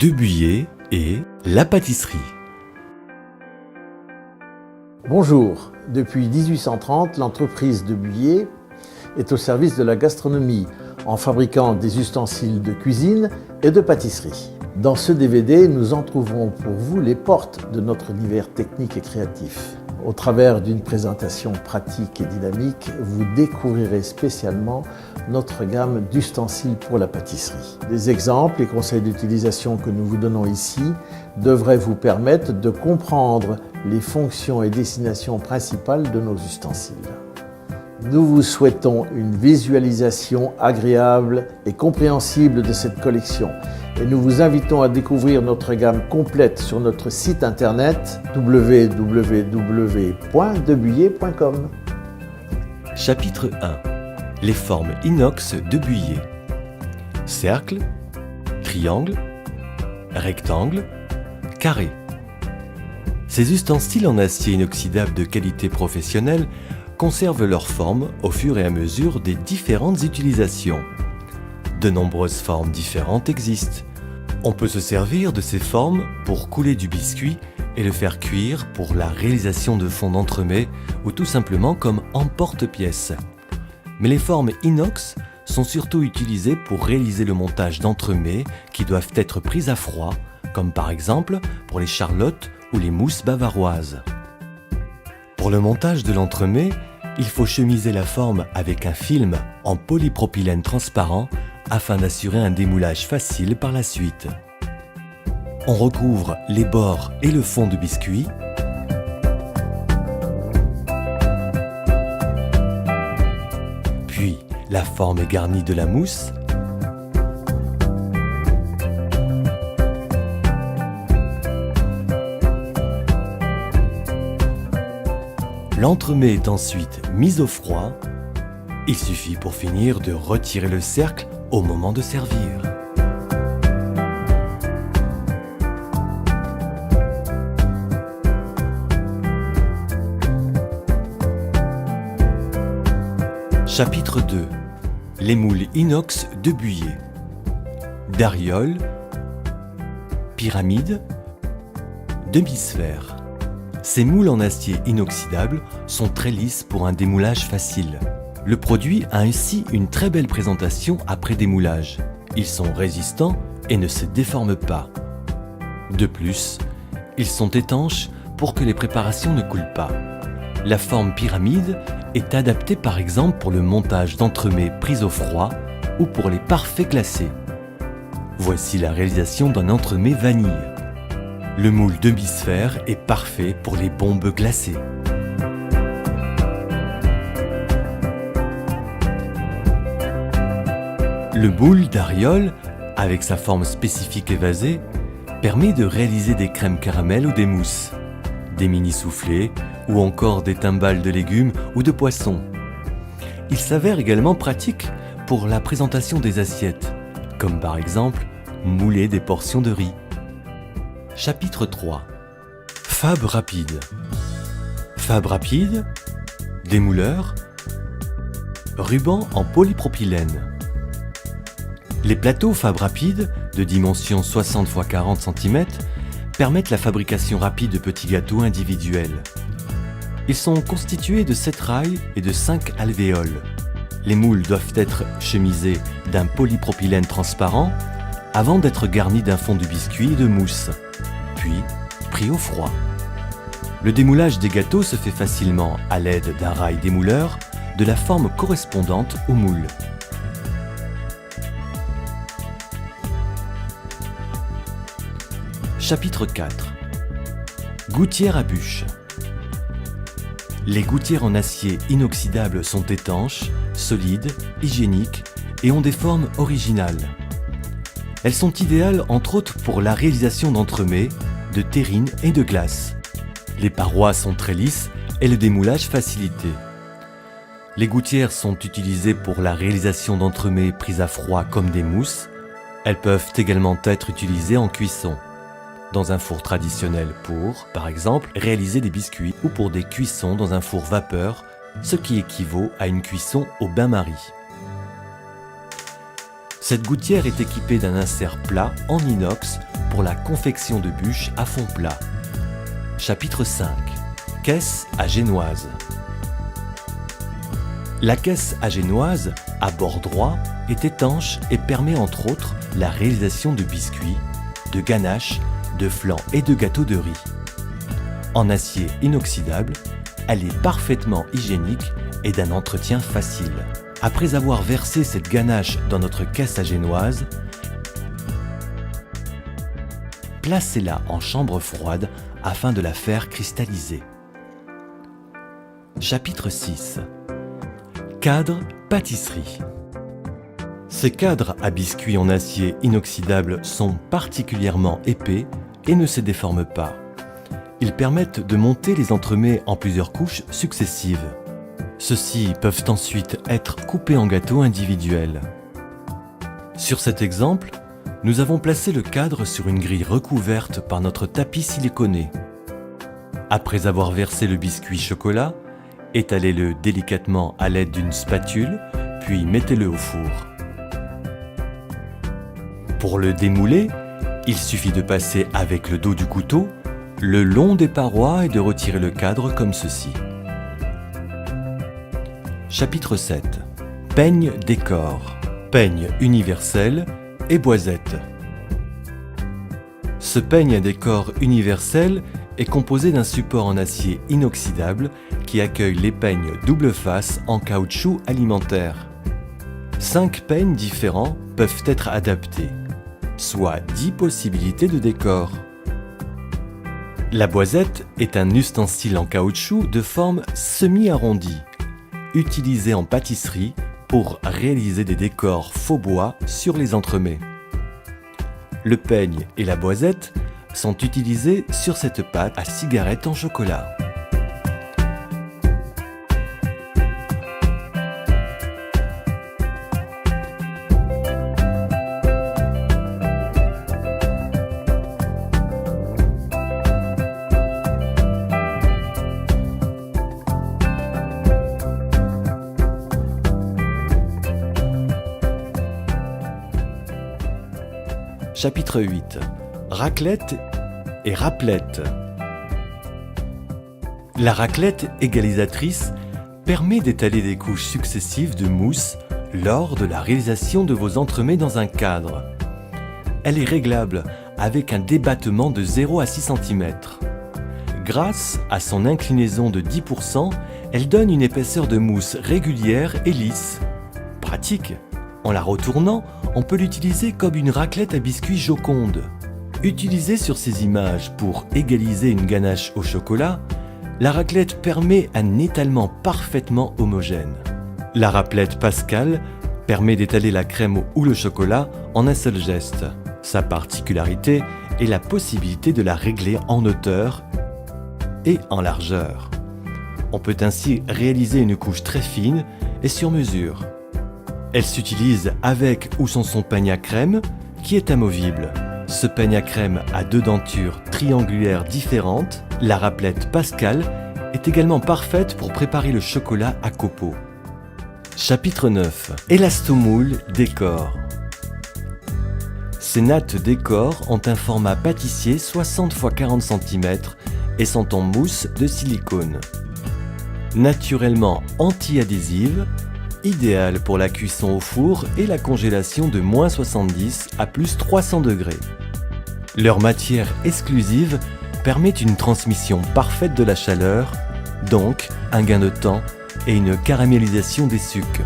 Debuyer et la pâtisserie. Bonjour, depuis 1830, l'entreprise Debuyer est au service de la gastronomie en fabriquant des ustensiles de cuisine et de pâtisserie. Dans ce DVD, nous entrouverons pour vous les portes de notre univers technique et créatif. Au travers d'une présentation pratique et dynamique, vous découvrirez spécialement notre gamme d'ustensiles pour la pâtisserie. Des exemples et conseils d'utilisation que nous vous donnons ici devraient vous permettre de comprendre les fonctions et destinations principales de nos ustensiles. Nous vous souhaitons une visualisation agréable et compréhensible de cette collection et nous vous invitons à découvrir notre gamme complète sur notre site internet www.debuyer.com. Chapitre 1. Les formes inox Debuyer. Cercle, triangle, rectangle, carré. Ces ustensiles en acier inoxydable de qualité professionnelle conservent leur forme au fur et à mesure des différentes utilisations. De nombreuses formes différentes existent. On peut se servir de ces formes pour couler du biscuit et le faire cuire pour la réalisation de fonds d'entremets ou tout simplement comme emporte-pièce. Mais les formes inox sont surtout utilisées pour réaliser le montage d'entremets qui doivent être prises à froid, comme par exemple pour les charlottes ou les mousses bavaroises. Pour le montage de l'entremet, il faut chemiser la forme avec un film en polypropylène transparent afin d'assurer un démoulage facile par la suite. On recouvre les bords et le fond de biscuit. Puis, la forme est garnie de la mousse. L'entremet est ensuite mis au froid. Il suffit pour finir de retirer le cercle au moment de servir. Chapitre 2. Les moules inox Debuyer. Dariole, pyramide, demi-sphère. Ces moules en acier inoxydable sont très lisses pour un démoulage facile. Le produit a ainsi une très belle présentation après démoulage. Ils sont résistants et ne se déforment pas. De plus, ils sont étanches pour que les préparations ne coulent pas. La forme pyramide est adaptée par exemple pour le montage d'entremets pris au froid ou pour les parfaits glacés. Voici la réalisation d'un entremets vanille. Le moule demi-sphère est parfait pour les bombes glacées. Le moule Dariole, avec sa forme spécifique évasée, permet de réaliser des crèmes caramel ou des mousses, des mini-soufflés ou encore des timbales de légumes ou de poissons. Il s'avère également pratique pour la présentation des assiettes, comme par exemple mouler des portions de riz. Chapitre 3. Fab rapide. Fab rapide, démouleur, ruban en polypropylène. Les plateaux Fab rapide de dimension 60 x 40 cm permettent la fabrication rapide de petits gâteaux individuels. Ils sont constitués de 7 rails et de 5 alvéoles. Les moules doivent être chemisés d'un polypropylène transparent avant d'être garnis d'un fond de biscuit et de mousse, puis pris au froid. Le démoulage des gâteaux se fait facilement à l'aide d'un rail démouleur de la forme correspondante au moule. Chapitre 4. Gouttière à bûche. Les gouttières en acier inoxydable sont étanches, solides, hygiéniques et ont des formes originales. Elles sont idéales entre autres pour la réalisation d'entremets, de terrines et de glaces. Les parois sont très lisses et le démoulage facilité. Les gouttières sont utilisées pour la réalisation d'entremets pris à froid comme des mousses. Elles peuvent également être utilisées en cuisson, dans un four traditionnel pour, par exemple, réaliser des biscuits ou pour des cuissons dans un four vapeur, ce qui équivaut à une cuisson au bain-marie. Cette gouttière est équipée d'un insert plat en inox pour la confection de bûches à fond plat. Chapitre 5. Caisse à génoise. La caisse à génoise, à bord droit, est étanche et permet entre autres la réalisation de biscuits, de ganaches, de flans et de gâteaux de riz. En acier inoxydable, elle est parfaitement hygiénique et d'un entretien facile. Après avoir versé cette ganache dans notre caisse à génoise, placez-la en chambre froide afin de la faire cristalliser. Chapitre 6. Cadre pâtisserie. Ces cadres à biscuits en acier inoxydable sont particulièrement épais et ne se déforment pas. Ils permettent de monter les entremets en plusieurs couches successives. Ceux-ci peuvent ensuite être coupés en gâteaux individuels. Sur cet exemple, nous avons placé le cadre sur une grille recouverte par notre tapis siliconé. Après avoir versé le biscuit chocolat, étalez-le délicatement à l'aide d'une spatule, puis mettez-le au four. Pour le démouler, il suffit de passer avec le dos du couteau le long des parois et de retirer le cadre comme ceci. Chapitre 7. Peigne décor. Peigne universel et boisette. Ce peigne décor universel est composé d'un support en acier inoxydable qui accueille les peignes double face en caoutchouc alimentaire. 5 peignes différents peuvent être adaptés, soit 10 possibilités de décor. La boisette est un ustensile en caoutchouc de forme semi-arrondie, utilisé en pâtisserie pour réaliser des décors faux bois sur les entremets. Le peigne et la boisette sont utilisés sur cette pâte à cigarette en chocolat. Chapitre 8. Raclette et raclette. La raclette égalisatrice permet d'étaler des couches successives de mousse lors de la réalisation de vos entremets dans un cadre. Elle est réglable avec un débattement de 0 à 6 cm. Grâce à son inclinaison de 10%, elle donne une épaisseur de mousse régulière et lisse. Pratique. En la retournant, on peut l'utiliser comme une raclette à biscuits Joconde. Utilisée sur ces images pour égaliser une ganache au chocolat, la raclette permet un étalement parfaitement homogène. La raclette Pascal permet d'étaler la crème ou le chocolat en un seul geste. Sa particularité est la possibilité de la régler en hauteur et en largeur. On peut ainsi réaliser une couche très fine et sur mesure. Elle s'utilise avec ou sans son peigne à crème qui est amovible. Ce peigne à crème a 2 dentures triangulaires différentes. La raclette Pascal est également parfaite pour préparer le chocolat à copeaux. Chapitre 9. Élastomoule décor. Ces nattes décor ont un format pâtissier 60 x 40 cm et sont en mousse de silicone. Naturellement anti-adhésive, idéal pour la cuisson au four et la congélation de -70 à +300 degrés. Leur matière exclusive permet une transmission parfaite de la chaleur, donc un gain de temps et une caramélisation des sucs.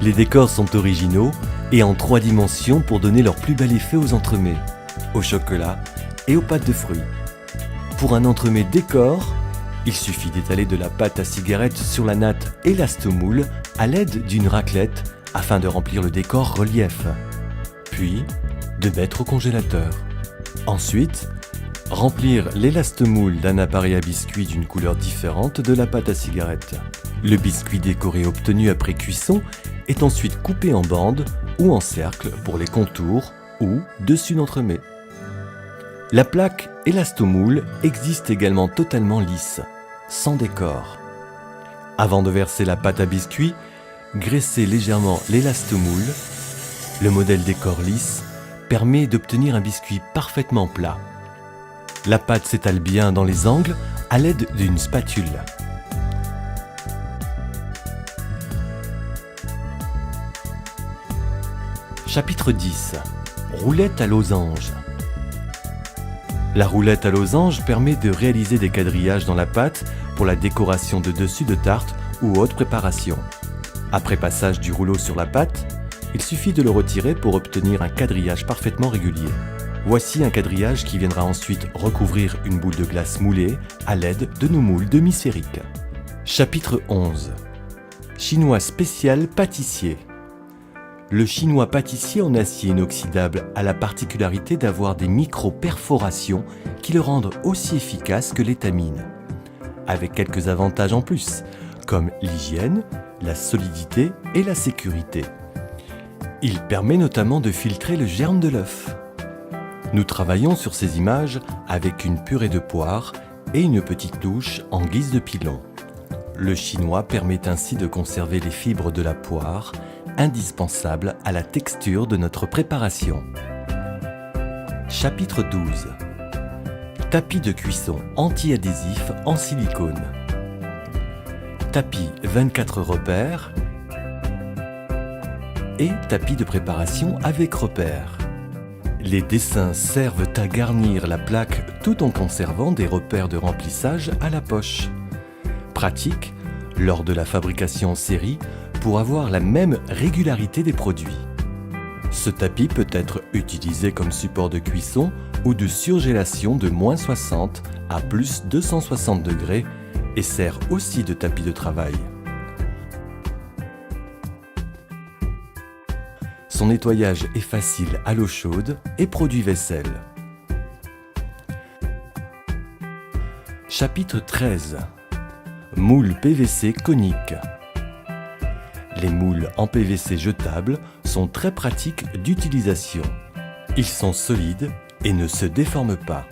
Les décors sont originaux et en 3 dimensions pour donner leur plus bel effet aux entremets, au chocolat et aux pâtes de fruits. Pour un entremets décor, il suffit d'étaler de la pâte à cigarette sur la natte élastomoule à l'aide d'une raclette afin de remplir le décor relief, puis de mettre au congélateur. Ensuite, remplir l'élastomoule d'un appareil à biscuits d'une couleur différente de la pâte à cigarette. Le biscuit décoré obtenu après cuisson est ensuite coupé en bandes ou en cercles pour les contours ou dessus d'entremets. La plaque élastomoule existe également totalement lisse, sans décor. Avant de verser la pâte à biscuits, graissez légèrement l'élastomoule. Le modèle décor lisse permet d'obtenir un biscuit parfaitement plat. La pâte s'étale bien dans les angles à l'aide d'une spatule. Chapitre 10. Roulette à losange. La roulette à losange permet de réaliser des quadrillages dans la pâte pour la décoration de dessus de tarte ou autre préparation. Après passage du rouleau sur la pâte, il suffit de le retirer pour obtenir un quadrillage parfaitement régulier. Voici un quadrillage qui viendra ensuite recouvrir une boule de glace moulée à l'aide de nos moules demi-sphériques. Chapitre 11. Chinois spécial pâtissier. Le chinois pâtissier en acier inoxydable a la particularité d'avoir des micro-perforations qui le rendent aussi efficace que l'étamine, avec quelques avantages en plus, comme l'hygiène, la solidité et la sécurité. Il permet notamment de filtrer le germe de l'œuf. Nous travaillons sur ces images avec une purée de poire et une petite touche en guise de pilon. Le chinois permet ainsi de conserver les fibres de la poire, indispensables à la texture de notre préparation. Chapitre 12. Tapis de cuisson anti-adhésif en silicone. Tapis 24 repères et tapis de préparation avec repères. Les dessins servent à garnir la plaque tout en conservant des repères de remplissage à la poche. Pratique lors de la fabrication en série pour avoir la même régularité des produits. Ce tapis peut être utilisé comme support de cuisson ou de surgélation de -60 à +260 degrés et sert aussi de tapis de travail. Son nettoyage est facile à l'eau chaude et produit vaisselle. Chapitre 13. Moule PVC conique. Les moules en PVC jetables sont très pratiques d'utilisation. Ils sont solides et ne se déforment pas.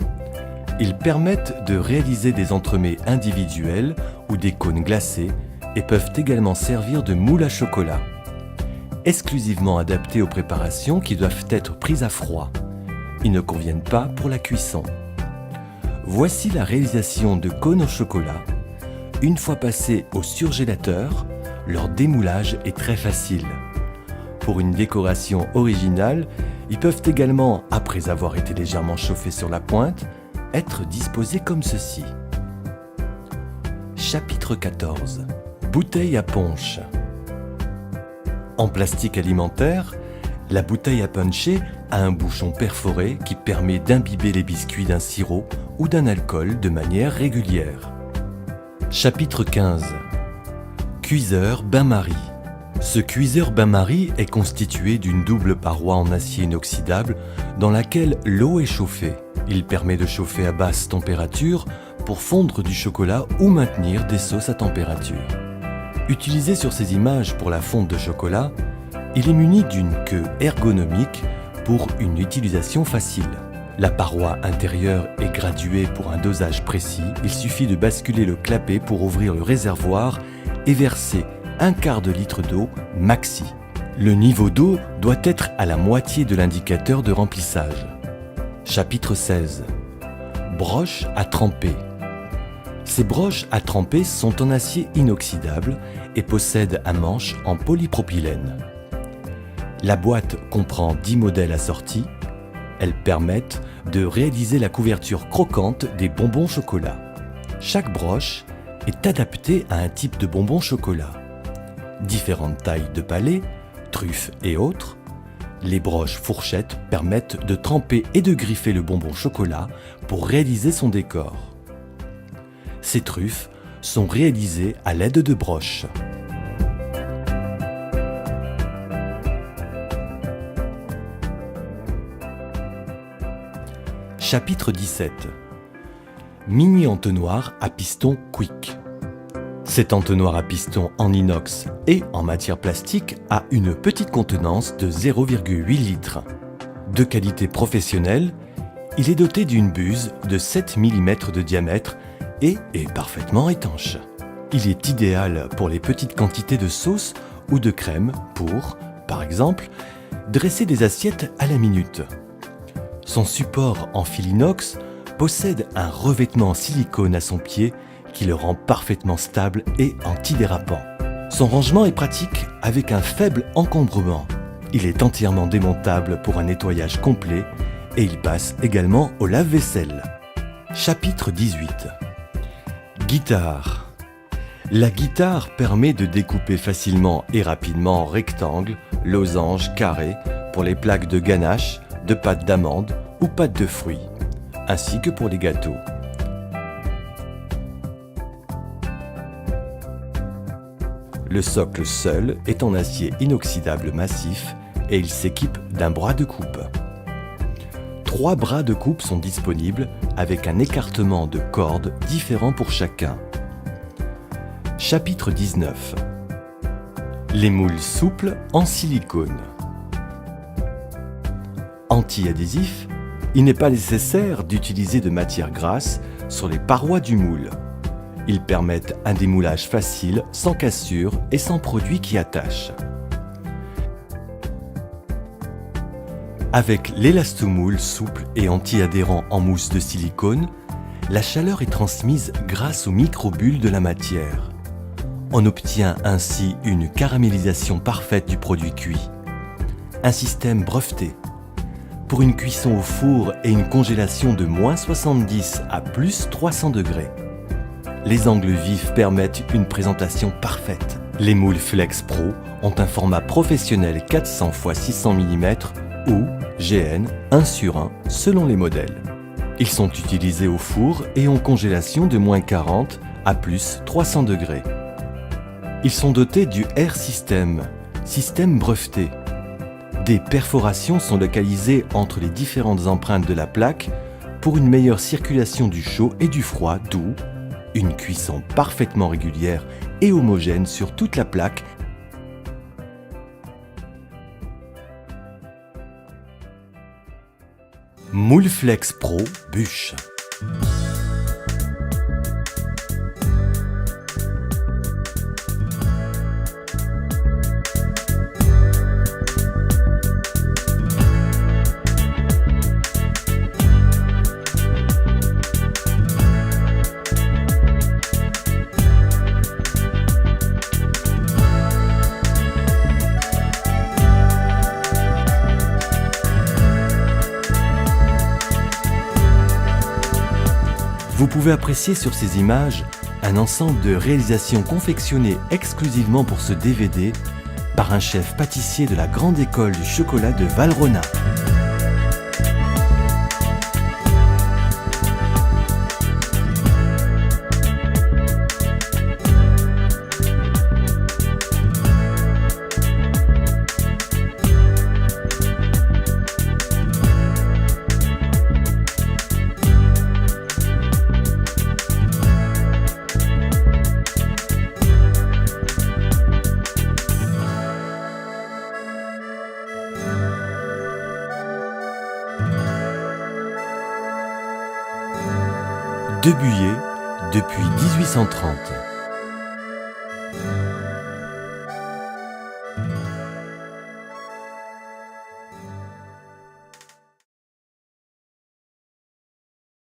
Ils permettent de réaliser des entremets individuels ou des cônes glacés et peuvent également servir de moule à chocolat. Exclusivement adaptés aux préparations qui doivent être prises à froid. Ils ne conviennent pas pour la cuisson. Voici la réalisation de cônes au chocolat. Une fois passés au surgélateur, leur démoulage est très facile. Pour une décoration originale, ils peuvent également, après avoir été légèrement chauffés sur la pointe, être disposés comme ceci. Chapitre 14. Bouteille à punch. En plastique alimentaire, la bouteille à puncher a un bouchon perforé qui permet d'imbiber les biscuits d'un sirop ou d'un alcool de manière régulière. Chapitre 15. Cuiseur bain-marie. Ce cuiseur bain-marie est constitué d'une double paroi en acier inoxydable dans laquelle l'eau est chauffée. Il permet de chauffer à basse température pour fondre du chocolat ou maintenir des sauces à température. Utilisé sur ces images pour la fonte de chocolat, il est muni d'une queue ergonomique pour une utilisation facile. La paroi intérieure est graduée pour un dosage précis. Il suffit de basculer le clapet pour ouvrir le réservoir et verser 1/4 litre d'eau maxi. Le niveau d'eau doit être à la moitié de l'indicateur de remplissage. Chapitre 16. Broches à tremper. Ces broches à tremper sont en acier inoxydable et possèdent un manche en polypropylène. La boîte comprend 10 modèles assortis. Elles permettent de réaliser la couverture croquante des bonbons chocolat. Chaque broche est adaptée à un type de bonbon chocolat. Différentes tailles de palets, truffes et autres. Les broches fourchettes permettent de tremper et de griffer le bonbon chocolat pour réaliser son décor. Ces truffes sont réalisées à l'aide de broches. Chapitre 17. Mini entonnoir à piston Quick. Cet entonnoir à piston en inox et en matière plastique a une petite contenance de 0,8 litres. De qualité professionnelle, il est doté d'une buse de 7 mm de diamètre et est parfaitement étanche. Il est idéal pour les petites quantités de sauce ou de crème pour, par exemple, dresser des assiettes à la minute. Son support en fil inox possède un revêtement en silicone à son pied qui le rend parfaitement stable et antidérapant. Son rangement est pratique avec un faible encombrement. Il est entièrement démontable pour un nettoyage complet et il passe également au lave-vaisselle. Chapitre 18. Guitare. La guitare permet de découper facilement et rapidement en rectangles, losanges, carrés pour les plaques de ganache, de pâte d'amande ou pâte de fruits, ainsi que pour les gâteaux. Le socle seul est en acier inoxydable massif et il s'équipe d'un bras de coupe. 3 bras de coupe sont disponibles avec un écartement de cordes différent pour chacun. Chapitre 19. Les moules souples en silicone. Anti-adhésif, il n'est pas nécessaire d'utiliser de matière grasse sur les parois du moule. Ils permettent un démoulage facile, sans cassure et sans produit qui attache. Avec l'élastomoule souple et anti-adhérent en mousse de silicone, la chaleur est transmise grâce aux microbules de la matière. On obtient ainsi une caramélisation parfaite du produit cuit. Un système breveté. Pour une cuisson au four et une congélation de -70 à +300 degrés. Les angles vifs permettent une présentation parfaite. Les moules Flex Pro ont un format professionnel 400 x 600 mm ou GN 1/1 selon les modèles. Ils sont utilisés au four et en congélation de -40 à +300 degrés. Ils sont dotés du Air System, système breveté. Des perforations sont localisées entre les différentes empreintes de la plaque pour une meilleure circulation du chaud et du froid, d'où une cuisson parfaitement régulière et homogène sur toute la plaque. Moule Flex Pro bûche. Vous pouvez apprécier sur ces images un ensemble de réalisations confectionnées exclusivement pour ce DVD par un chef pâtissier de la Grande École du Chocolat de Valrhona. De Buyer depuis 1830.